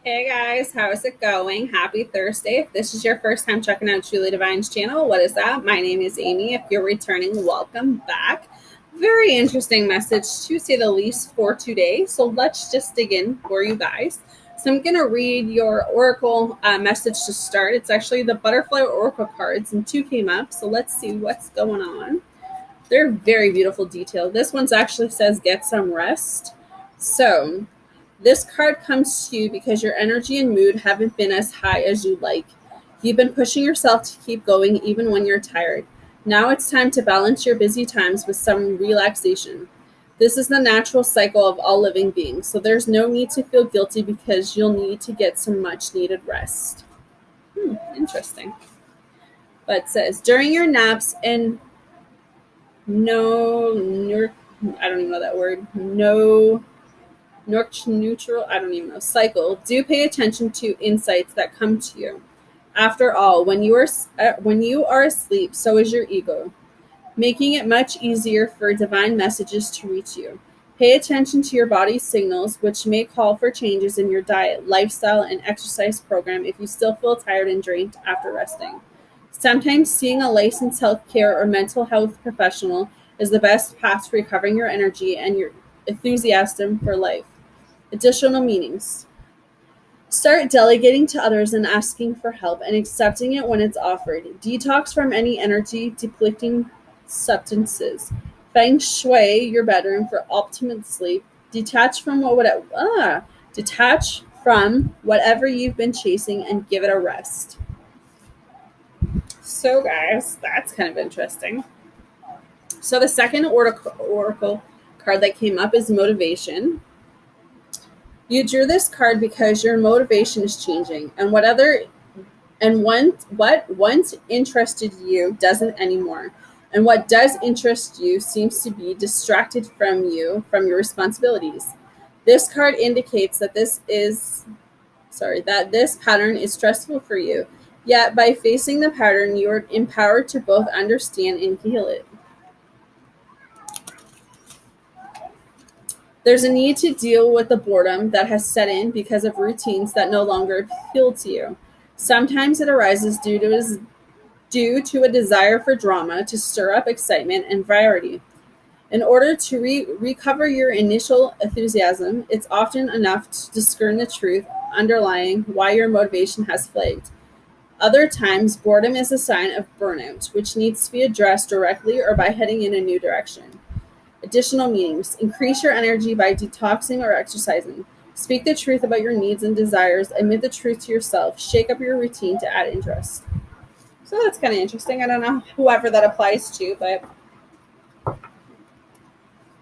Hey guys, how's it going? Happy Thursday. If this is your first time checking out Truly Divine's channel, what is that? My name is Amy. If you're returning, welcome back. Very interesting message to say the least for today. So let's just dig in for you guys. So I'm going to read your Oracle message to start. It's actually the Butterfly Oracle cards, and two came up. So let's see what's going on. They're very beautiful detail. This one's actually says get some rest. So this card comes to you because your energy and mood haven't been as high as you'd like. You've been pushing yourself to keep going even when you're tired. Now it's time to balance your busy times with some relaxation. This is the natural cycle of all living beings, so there's no need to feel guilty because you'll need to get some much needed rest. Interesting. But it says during your naps and I don't even know that word. Neutral, I don't even know, cycle, do pay attention to insights that come to you. After all, when you are asleep, so is your ego, making it much easier for divine messages to reach you. Pay attention to your body's signals, which may call for changes in your diet, lifestyle, and exercise program if you still feel tired and drained after resting. Sometimes seeing a licensed healthcare or mental health professional is the best path to recovering your energy and your enthusiasm for life. Additional meanings. Start delegating to others and asking for help and accepting it when it's offered. Detox from any energy depleting substances. Feng shui your bedroom for optimal sleep. Detach from whatever you've been chasing and give it a rest. So guys, that's kind of interesting. So the second oracle card that came up is motivation. You drew this card because your motivation is changing, and what once interested you doesn't anymore. And what does interest you seems to be distracted from your responsibilities. This card indicates that this pattern is stressful for you. Yet by facing the pattern, you are empowered to both understand and heal it. There's a need to deal with the boredom that has set in because of routines that no longer appeal to you. Sometimes it arises due to a desire for drama to stir up excitement and variety. In order to recover your initial enthusiasm, it's often enough to discern the truth underlying why your motivation has flagged. Other times, boredom is a sign of burnout, which needs to be addressed directly or by heading in a new direction. Additional meanings. Increase your energy by detoxing or exercising. Speak the truth about your needs and desires. Admit the truth to yourself. Shake up your routine to add interest. So that's kind of interesting. I don't know whoever that applies to, but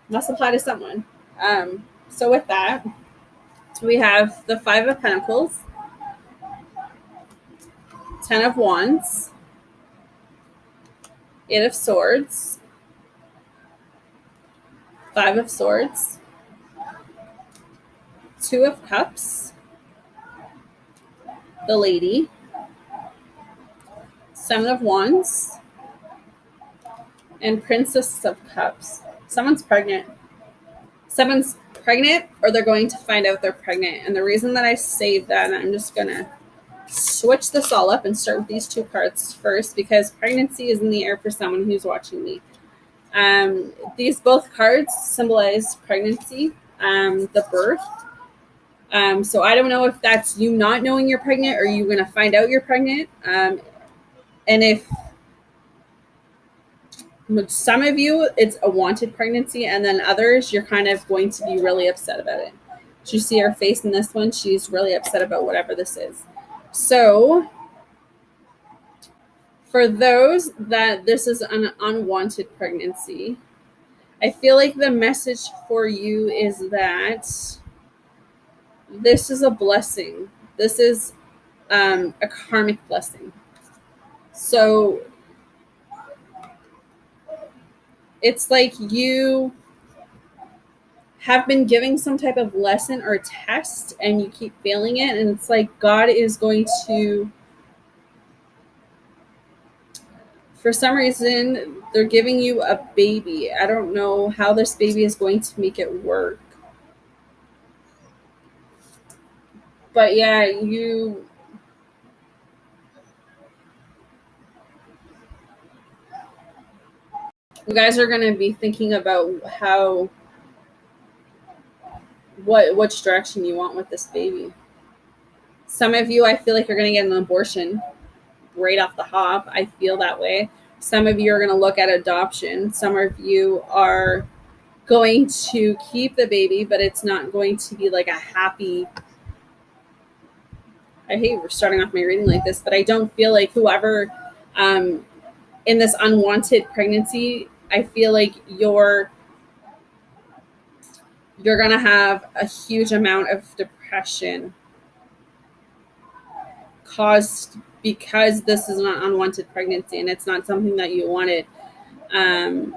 must apply to someone. So with that, we have the Five of Pentacles, Ten of Wands, Eight of Swords, Five of Swords, Two of Cups, the Lady, Seven of Wands, and Princess of Cups. Someone's pregnant. Someone's pregnant, or they're going to find out they're pregnant. And the reason that I saved that, and I'm just going to switch this all up and start with these two cards first, because pregnancy is in the air for someone who's watching me. These both cards symbolize pregnancy, the birth. So I don't know if that's you not knowing you're pregnant or you're going to find out you're pregnant. And if with some of you, it's a wanted pregnancy, and then others, you're kind of going to be really upset about it. Did you see her face in this one? She's really upset about whatever this is. So for those that this is an unwanted pregnancy, I feel like the message for you is that this is a blessing. This is a karmic blessing. So it's like you have been giving some type of lesson or test and you keep failing it. And it's like God is going to, for some reason, they're giving you a baby. I don't know how this baby is going to make it work. But yeah, you guys are going to be thinking about how which direction you want with this baby. Some of you, I feel like you're going to get an abortion right off the hop. I feel that way. Some of you are going to look at adoption. Some of you are going to keep the baby, but it's not going to be like a happy. I hate we're starting off my reading like this, but I don't feel like whoever um, in this unwanted pregnancy, I feel like you're gonna have a huge amount of depression caused because this is an unwanted pregnancy and it's not something that you wanted. Um,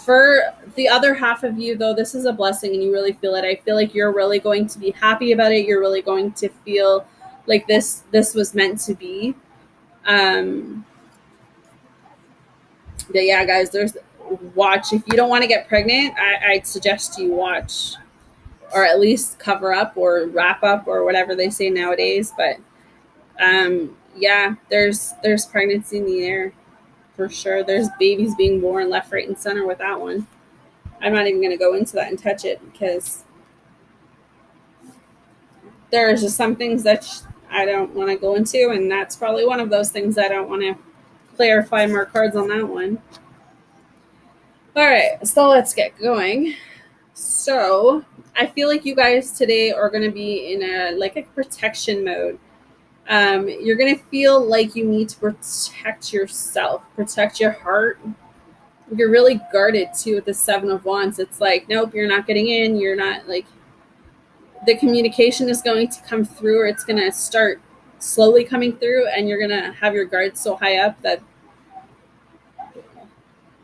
for the other half of you, though, this is a blessing and you really feel it. I feel like you're really going to be happy about it. You're really going to feel like this was meant to be. Um, but yeah, guys, there's watch. If you don't want to get pregnant, I'd suggest you watch or at least cover up or wrap up or whatever they say nowadays. But yeah, there's pregnancy in the air for sure. There's babies being born left, right, and center with that one. I'm not even going to go into that and touch it because there's just some things that I don't want to go into, and that's probably one of those things I don't want to clarify more cards on that one. All right, so let's get going. So I feel like you guys today are going to be in a protection mode. You're going to feel like you need to protect yourself, protect your heart. You're really guarded too with the Seven of Wands. It's like, nope, you're not getting in. You're not like, the communication is going to come through, or it's going to start slowly coming through, and you're going to have your guards so high up that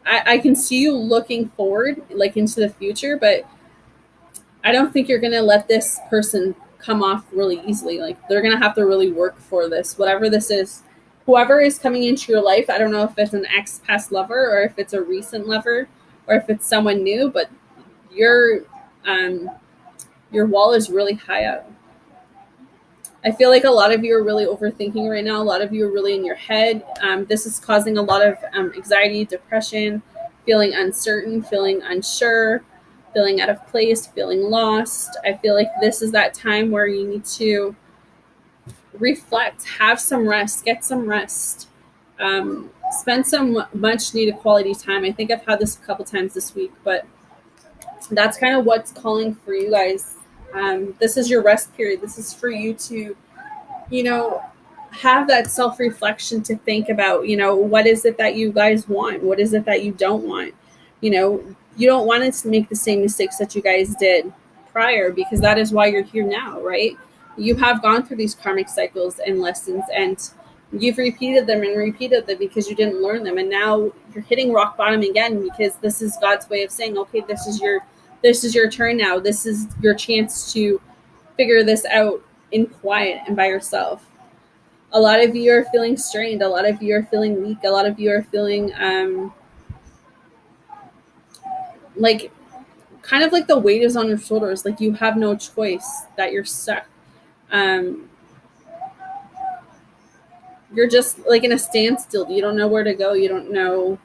I can see you looking forward, like into the future, but I don't think you're going to let this person come off really easily. Like, they're going to have to really work for this, whatever this is. Whoever is coming into your life, I don't know if it's an ex past lover or if it's a recent lover or if it's someone new, but your wall is really high up. I feel like a lot of you are really overthinking right now. A lot of you are really in your head. This is causing a lot of anxiety, depression, feeling uncertain, feeling unsure, feeling out of place, feeling lost. I feel like this is that time where you need to reflect, have some rest, get some rest, spend some much needed quality time. I think I've had this a couple times this week, but that's kind of what's calling for you guys. This is your rest period. This is for you to, have that self-reflection to think about, what is it that you guys want? What is it that you don't want? You don't want to make the same mistakes that you guys did prior, because that is why you're here now, right? You have gone through these karmic cycles and lessons, and you've repeated them and repeated them because you didn't learn them. And now you're hitting rock bottom again, because this is God's way of saying, okay, this is your turn now. This is your chance to figure this out in quiet and by yourself. A lot of you are feeling strained. A lot of you are feeling weak. A lot of you are feeling like kind of like the weight is on your shoulders. Like you have no choice, that you're stuck. You're just like in a standstill. You don't know where to go. You don't know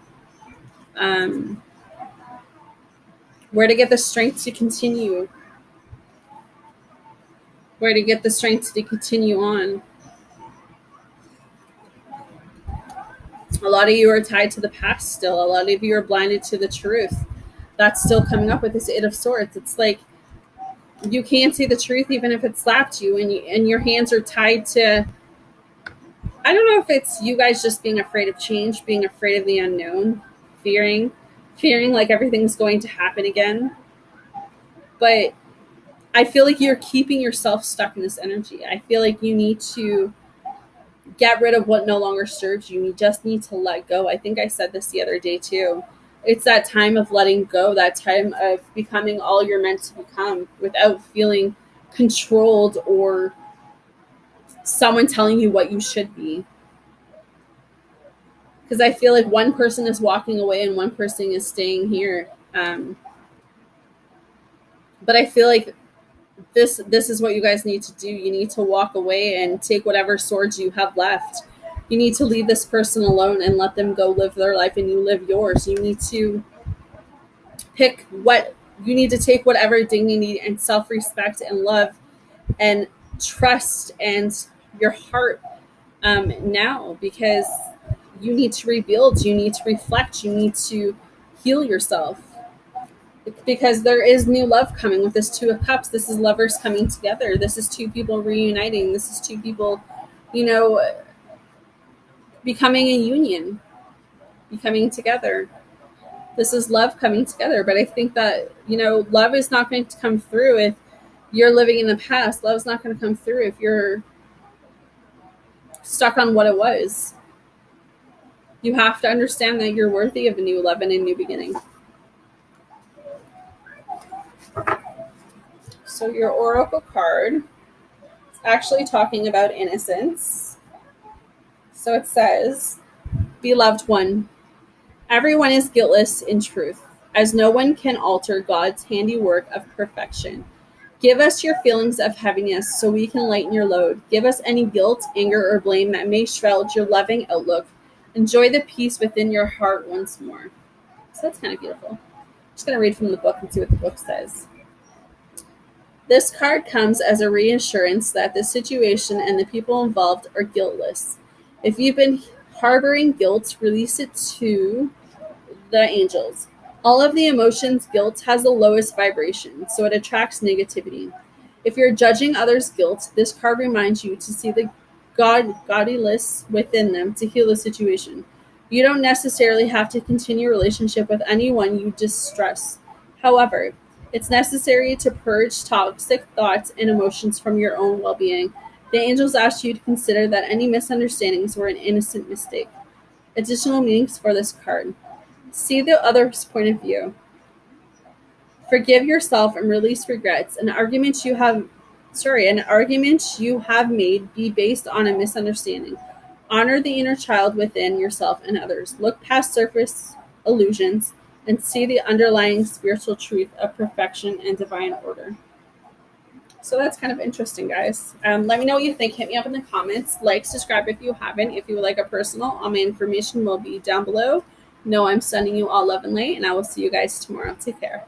where to get the strength to continue. Where to get the strength to continue on. A lot of you are tied to the past still. A lot of you are blinded to the truth. That's still coming up with this Eight of Swords. It's like you can't see the truth even if it slapped you, and your hands are tied to, I don't know if it's you guys just being afraid of change, being afraid of the unknown, fearing like everything's going to happen again. But I feel like you're keeping yourself stuck in this energy. I feel like you need to get rid of what no longer serves you. You just need to let go. I think I said this the other day too. It's that time of letting go, that time of becoming all you're meant to become without feeling controlled or someone telling you what you should be. Because I feel like one person is walking away and one person is staying here. But I feel like this is what you guys need to do. You need to walk away and take whatever swords you have left. You need to leave this person alone and let them go live their life and you live yours. You need to pick what you need to take, whatever dignity and self-respect and love and trust and your heart now, because you need to rebuild, you need to reflect, you need to heal yourself, because there is new love coming with this Two of Cups. This is lovers coming together. This is two people reuniting. This is two people, becoming a union, becoming together. This is love coming together. But I think that, love is not going to come through if you're living in the past. Love is not going to come through if you're stuck on what it was. You have to understand that you're worthy of a new love and a new beginning. So your Oracle card is actually talking about innocence. So it says, beloved one, everyone is guiltless in truth, as no one can alter God's handiwork of perfection. Give us your feelings of heaviness so we can lighten your load. Give us any guilt, anger, or blame that may shroud your loving outlook. Enjoy the peace within your heart once more. So that's kind of beautiful. I'm just going to read from the book and see what the book says. This card comes as a reassurance that the situation and the people involved are guiltless. If you've been harboring guilt, release it to the angels. All of the emotions, guilt has the lowest vibration, so it attracts negativity. If you're judging others' guilt, this card reminds you to see the godliness within them to heal the situation. You don't necessarily have to continue a relationship with anyone you distrust. However, it's necessary to purge toxic thoughts and emotions from your own well-being. The angels ask you to consider that any misunderstandings were an innocent mistake. Additional meanings for this card. See the other's point of view. Forgive yourself and release regrets. An argument you have made be based on a misunderstanding. Honor the inner child within yourself and others. Look past surface illusions and see the underlying spiritual truth of perfection and divine order. So that's kind of interesting, guys. Let me know what you think. Hit me up in the comments. Like, subscribe if you haven't. If you would like a personal, all my information will be down below. No, I'm sending you all love and light, and I will see you guys tomorrow. Take care.